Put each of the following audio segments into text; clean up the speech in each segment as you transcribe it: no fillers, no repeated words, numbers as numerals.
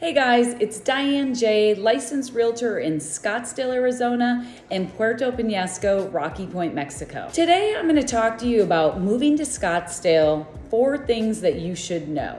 Hey guys, it's Diane J., licensed realtor in Scottsdale, Arizona, and Puerto Penasco, Rocky Point, Mexico. Today I'm going to talk to you about moving to Scottsdale, 4 things that you should know.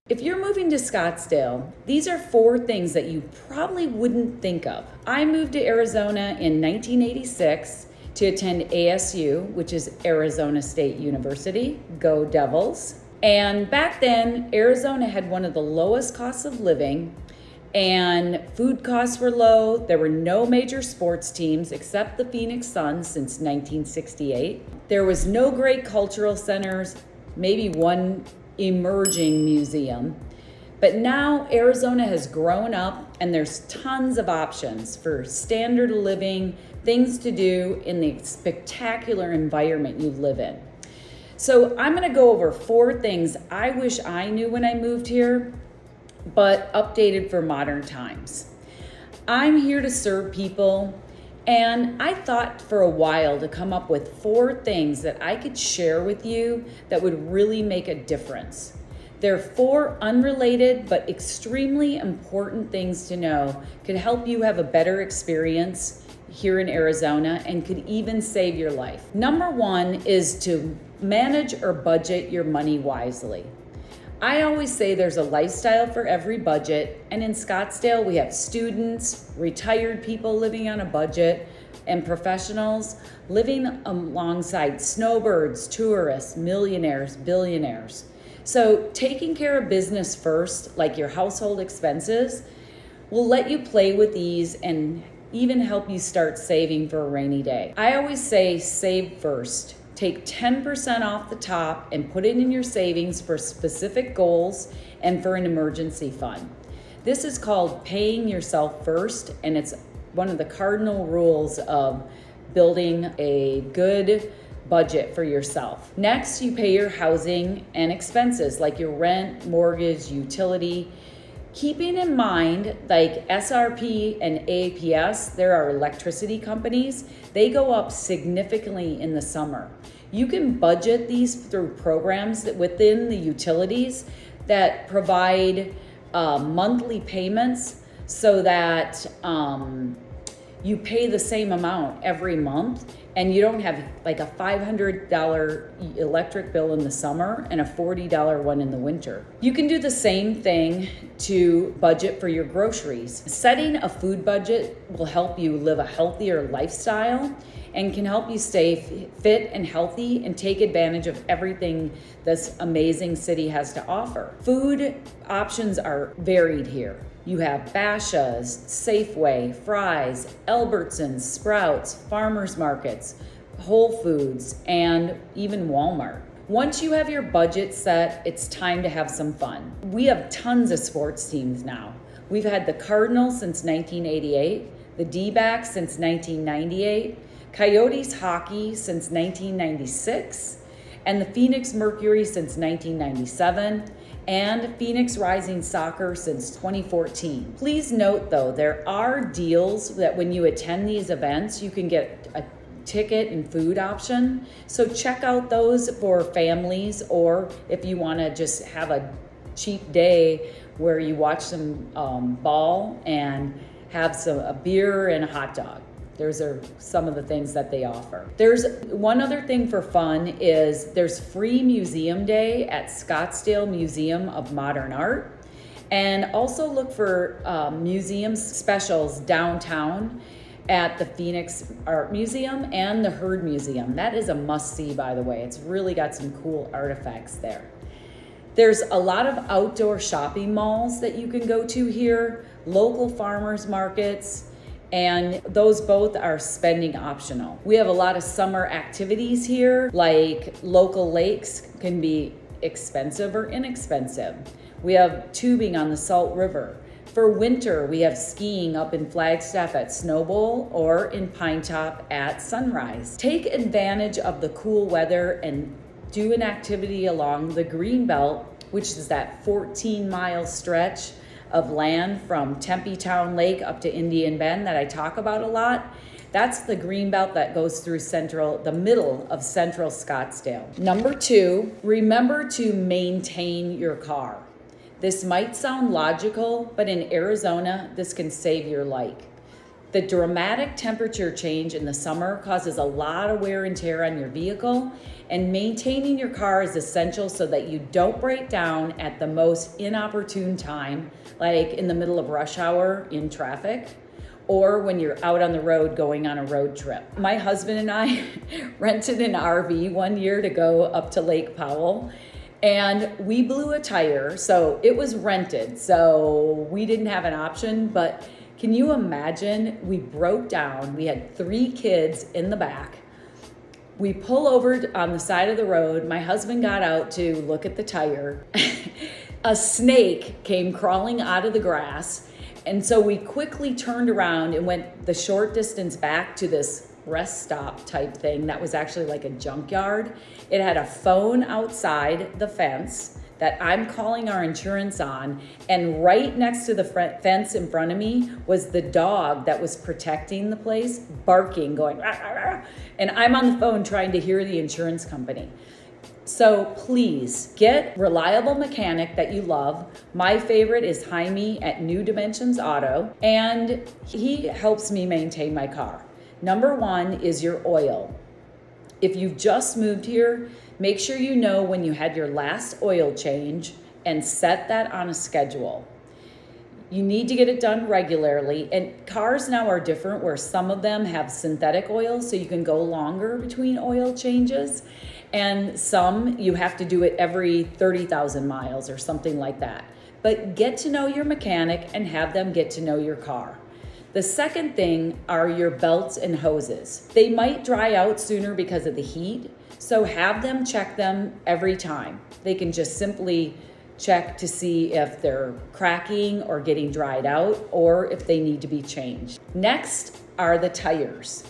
If you're moving to Scottsdale, these are 4 things that you probably wouldn't think of. I moved to Arizona in 1986 to attend ASU, which is Arizona State University. Go Devils. And back then, Arizona had one of the lowest costs of living, and food costs were low. There were no major sports teams except the Phoenix Suns since 1968. There was no great cultural centers, maybe one emerging museum. But now Arizona has grown up and there's tons of options for standard of living, things to do in the spectacular environment you live in. So I'm going to go over 4 things I wish I knew when I moved here, but updated for modern times. I'm here to serve people, and I thought for a while to come up with 4 things that I could share with you that would really make a difference. They're 4 unrelated but extremely important things to know, could help you have a better experience here in Arizona and could even save your life. Number 1 is to manage or budget your money wisely. I always say there's a lifestyle for every budget, and in Scottsdale we have students, retired people living on a budget, and professionals living alongside snowbirds, tourists, millionaires, billionaires. So taking care of business first, like your household expenses, will let you play with ease and even help you start saving for a rainy day. I always say save first. Take 10% off the top and put it in your savings for specific goals and for an emergency fund. This is called paying yourself first, and it's one of the cardinal rules of building a good budget for yourself. Next, you pay your housing and expenses like your rent, mortgage, utility. Keeping in mind, like SRP and APS, there are electricity companies, they go up significantly in the summer. You can budget these through programs that within the utilities that provide monthly payments so that you pay the same amount every month, and you don't have like a $500 electric bill in the summer and a $40 one in the winter. You can do the same thing to budget for your groceries. Setting a food budget will help you live a healthier lifestyle and can help you stay fit and healthy and take advantage of everything this amazing city has to offer. Food options are varied here. You have Basha's, Safeway, Fry's, Albertsons, Sprouts, farmers markets, Whole Foods, and even Walmart. Once you have your budget set, it's time to have some fun. We have tons of sports teams now. We've had the Cardinals since 1988, the D-backs since 1998, Coyotes hockey since 1996, and the Phoenix Mercury since 1997, and Phoenix Rising Soccer since 2014. Please note though, there are deals that when you attend these events, you can get a ticket and food option. So check out those for families, or if you wanna just have a cheap day where you watch some ball and have a beer and a hot dog. Those are some of the things that they offer. There's one other thing for fun is there's free museum day at Scottsdale Museum of Modern Art. And also look for museum specials downtown at the Phoenix Art Museum and the Heard Museum. That is a must-see, by the way. It's really got some cool artifacts there. There's a lot of outdoor shopping malls that you can go to here, local farmers markets, and those both are spending optional. We have a lot of summer activities here, like local lakes can be expensive or inexpensive. We have tubing on the Salt River. For winter, we have skiing up in Flagstaff at Snow Bowl or in Pine Top at Sunrise. Take advantage of the cool weather and do an activity along the Green Belt, which is that 14-mile stretch of land from Tempe Town Lake up to Indian Bend that I talk about a lot. That's the green belt that goes through the middle of central Scottsdale. Number 2, remember to maintain your car. This might sound logical, but in Arizona, this can save your life. The dramatic temperature change in the summer causes a lot of wear and tear on your vehicle, and maintaining your car is essential so that you don't break down at the most inopportune time, like in the middle of rush hour in traffic, or when you're out on the road going on a road trip. My husband and I rented an RV one year to go up to Lake Powell, and we blew a tire. So it was rented, so we didn't have an option, but can you imagine? We broke down. We had 3 kids in the back. We pull over on the side of the road. My husband got out to look at the tire. A snake came crawling out of the grass. And so we quickly turned around and went the short distance back to this rest stop type thing that was actually like a junkyard. It had a phone outside the fence that I'm calling our insurance on, and right next to the fence in front of me was the dog that was protecting the place, barking, going, rah, rah, rah. And I'm on the phone trying to hear the insurance company. So please get reliable mechanic that you love. My favorite is Jaime at New Dimensions Auto, and he helps me maintain my car. Number 1 is your oil. If you've just moved here, make sure you know when you had your last oil change and set that on a schedule. You need to get it done regularly, and cars now are different where some of them have synthetic oil so you can go longer between oil changes, and some you have to do it every 30,000 miles or something like that. But get to know your mechanic and have them get to know your car. The second thing are your belts and hoses. They might dry out sooner because of the heat, so have them check them every time. They can just simply check to see if they're cracking or getting dried out, or if they need to be changed. Next are the tires.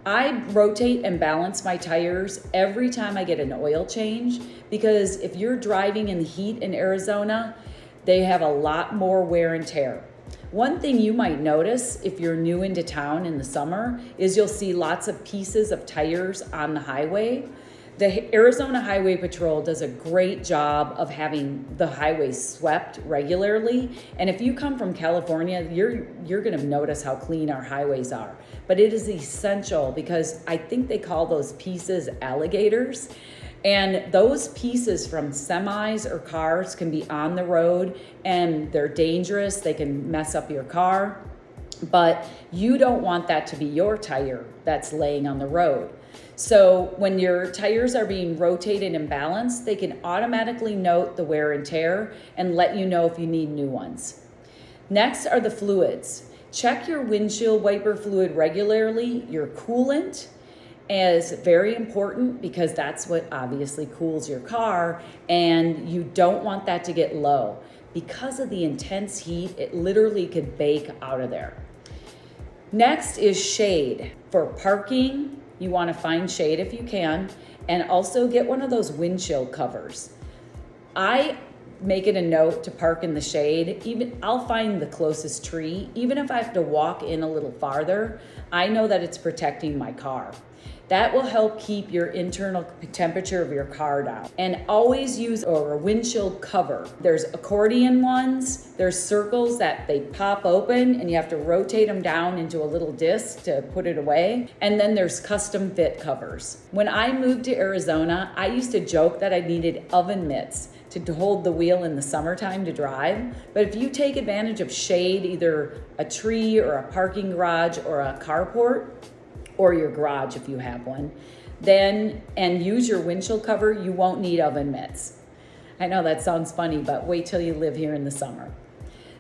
I rotate and balance my tires every time I get an oil change, because if you're driving in the heat in Arizona, they have a lot more wear and tear. One thing you might notice if you're new into town in the summer is you'll see lots of pieces of tires on the highway. The Arizona Highway Patrol does a great job of having the highways swept regularly. And if you come from California, you're gonna notice how clean our highways are. But it is essential because I think they call those pieces alligators. And those pieces from semis or cars can be on the road and they're dangerous. They can mess up your car, but you don't want that to be your tire that's laying on the road. So when your tires are being rotated and balanced, they can automatically note the wear and tear and let you know if you need new ones. Next are the fluids. Check your windshield wiper fluid regularly. Your coolant is very important because that's what obviously cools your car, and you don't want that to get low. Because of the intense heat, it literally could bake out of there. Next is shade. For parking, you want to find shade if you can, and also get one of those windshield covers. I make it a note to park in the shade. I'll find the closest tree. Even if I have to walk in a little farther, I know that it's protecting my car. That will help keep your internal temperature of your car down. And always use a windshield cover. There's accordion ones, there's circles that they pop open and you have to rotate them down into a little disc to put it away. And then there's custom fit covers. When I moved to Arizona, I used to joke that I needed oven mitts to hold the wheel in the summertime to drive. But if you take advantage of shade, either a tree or a parking garage or a carport, or your garage if you have one, and use your windshield cover, you won't need oven mitts. I know that sounds funny, but wait till you live here in the summer.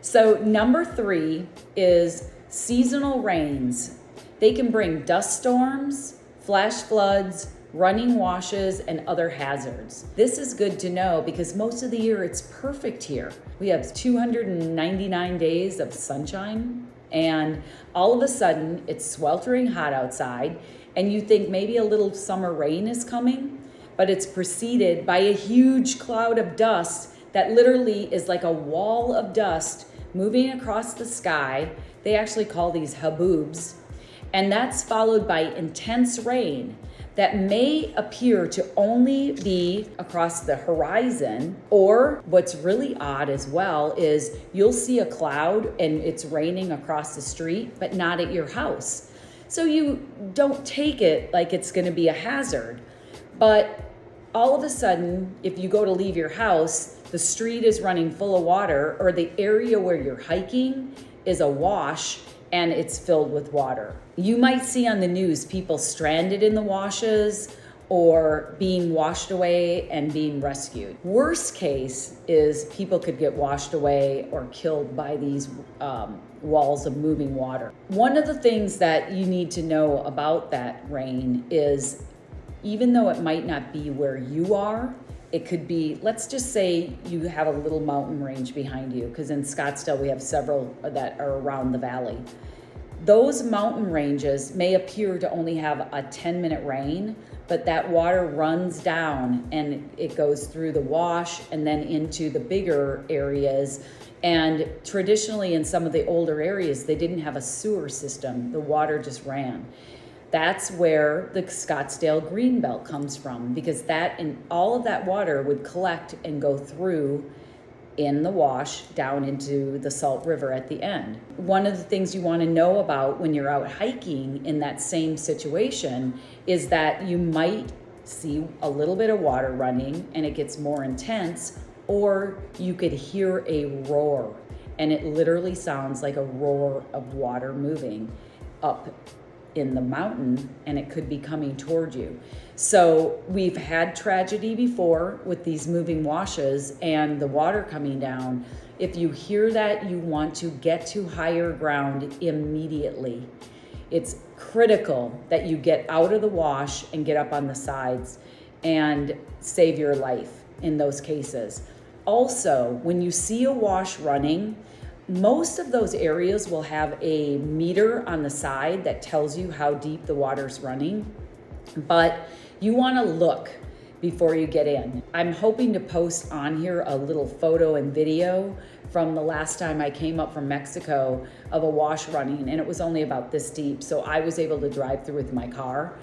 So number 3 is seasonal rains. They can bring dust storms, flash floods, running washes, and other hazards. This is good to know because most of the year it's perfect here. We have 299 days of sunshine, and all of a sudden it's sweltering hot outside and you think maybe a little summer rain is coming, but it's preceded by a huge cloud of dust that literally is like a wall of dust moving across the sky. They actually call these haboobs. And that's followed by intense rain that may appear to only be across the horizon. Or what's really odd as well is you'll see a cloud and it's raining across the street, but not at your house. So you don't take it like it's going to be a hazard. But all of a sudden, if you go to leave your house, the street is running full of water, or the area where you're hiking is awash and it's filled with water. You might see on the news people stranded in the washes or being washed away and being rescued. Worst case is people could get washed away or killed by these walls of moving water. One of the things that you need to know about that rain is, even though it might not be where you are, it could be, let's just say you have a little mountain range behind you, because in Scottsdale we have several that are around the valley. Those mountain ranges may appear to only have a 10-minute rain, but that water runs down and it goes through the wash and then into the bigger areas. And traditionally in some of the older areas, they didn't have a sewer system. The water just ran. That's where the Scottsdale Greenbelt comes from, because that and all of that water would collect and go through in the wash down into the Salt River at the end. One of the things you want to know about when you're out hiking in that same situation is that you might see a little bit of water running and it gets more intense, or you could hear a roar, and it literally sounds like a roar of water moving up in the mountain, and it could be coming toward you. So we've had tragedy before with these moving washes and the water coming down. If you hear that, you want to get to higher ground immediately. It's critical that you get out of the wash and get up on the sides and save your life in those cases. Also, when you see a wash running, most of those areas will have a meter on the side that tells you how deep the water's running, but you want to look before you get in. I'm hoping to post on here a little photo and video from the last time I came up from Mexico of a wash running, and it was only about this deep, so I was able to drive through with my car.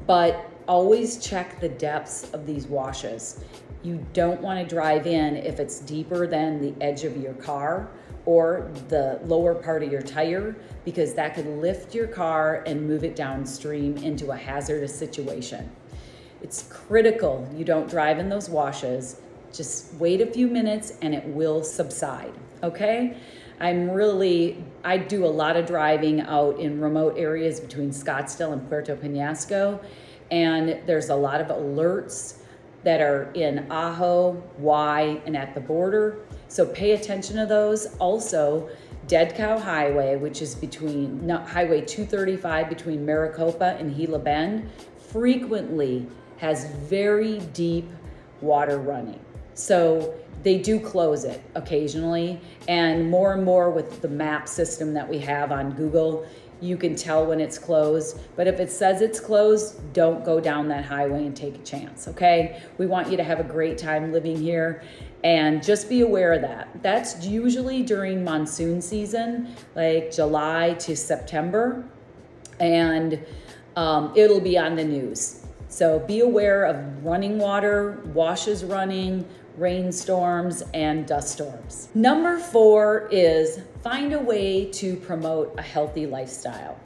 But always check the depths of these washes. You don't want to drive in if it's deeper than the edge of your car or the lower part of your tire, because that could lift your car and move it downstream into a hazardous situation. It's critical you don't drive in those washes. Just wait a few minutes and it will subside, okay? I do a lot of driving out in remote areas between Scottsdale and Puerto Penasco, and there's a lot of alerts that are in Ajo, Y, and at the border. So pay attention to those. Also, Dead Cow Highway, which is Highway 235 between Maricopa and Gila Bend, frequently has very deep water running. So they do close it occasionally, and more with the map system that we have on Google, you can tell when it's closed. But if it says it's closed, don't go down that highway and take a chance, okay? We want you to have a great time living here, and just be aware of that. That's usually during monsoon season, like July to September, and it'll be on the news. So be aware of running water, washes running, rainstorms, and dust storms. Number 4 is find a way to promote a healthy lifestyle.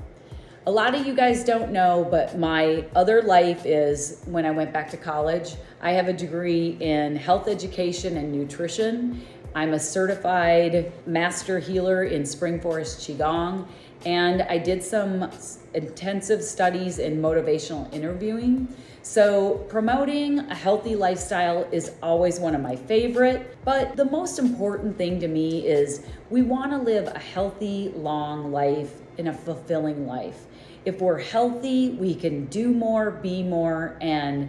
A lot of you guys don't know, but my other life is when I went back to college. I have a degree in health education and nutrition. I'm a certified master healer in Spring Forest Qigong, and I did some intensive studies in motivational interviewing. So promoting a healthy lifestyle is always one of my favorite, but the most important thing to me is we want to live a healthy, long life and a fulfilling life. If we're healthy, we can do more, be more, and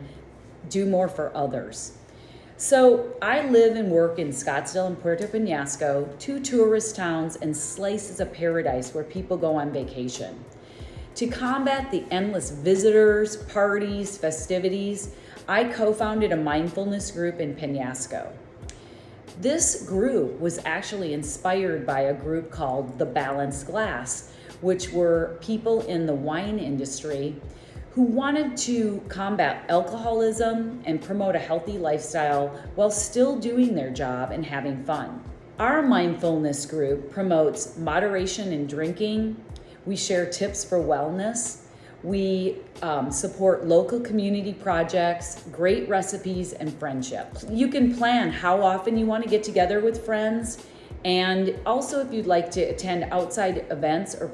do more for others. So I live and work in Scottsdale and Puerto Penasco, 2 tourist towns and slices of paradise where people go on vacation. To combat the endless visitors, parties, festivities, I co-founded a mindfulness group in Penasco. This group was actually inspired by a group called the Balanced Glass, which were people in the wine industry who wanted to combat alcoholism and promote a healthy lifestyle while still doing their job and having fun. Our mindfulness group promotes moderation in drinking. We share tips for wellness. We support local community projects, great recipes, and friendship. You can plan how often you want to get together with friends, and also if you'd like to attend outside events or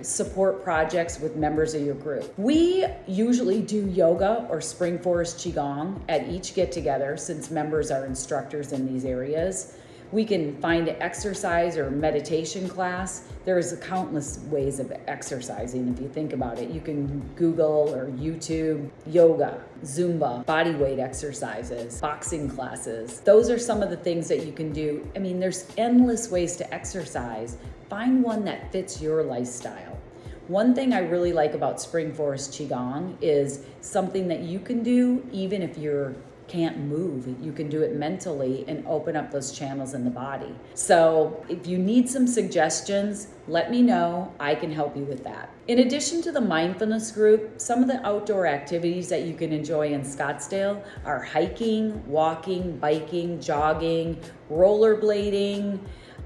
support projects with members of your group. We usually do yoga or Spring Forest Qigong at each get-together since members are instructors in these areas. We can find an exercise or meditation class. There's countless ways of exercising if you think about it. You can Google or YouTube yoga, Zumba, body weight exercises, boxing classes. Those are some of the things that you can do. I mean, there's endless ways to exercise. Find one that fits your lifestyle. One thing I really like about Spring Forest Qigong is something that you can do even if you can't move. You can do it mentally and open up those channels in the body. So if you need some suggestions, let me know. I can help you with that. In addition to the mindfulness group, some of the outdoor activities that you can enjoy in Scottsdale are hiking, walking, biking, jogging, rollerblading,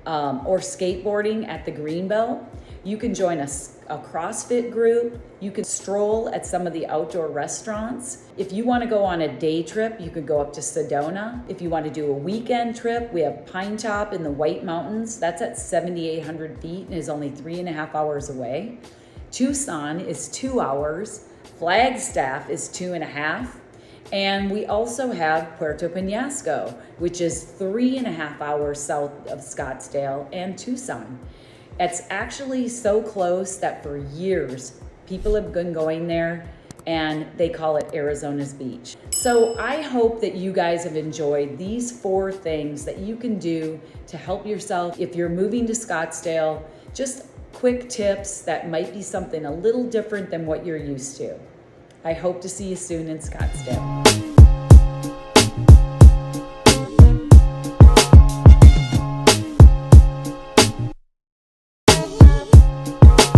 or skateboarding at the Greenbelt. You can join a CrossFit group. You can stroll at some of the outdoor restaurants. If you want to go on a day trip, you could go up to Sedona. If you want to do a weekend trip, we have Pine Top in the White Mountains. That's at 7,800 feet and is only 3.5 hours away. Tucson is 2 hours. Flagstaff is 2.5. And we also have Puerto Penasco, which is 3.5 hours south of Scottsdale and Tucson. It's actually so close that for years, people have been going there and they call it Arizona's beach. So I hope that you guys have enjoyed these 4 things that you can do to help yourself. If you're moving to Scottsdale, just quick tips that might be something a little different than what you're used to. I hope to see you soon in Scottsdale.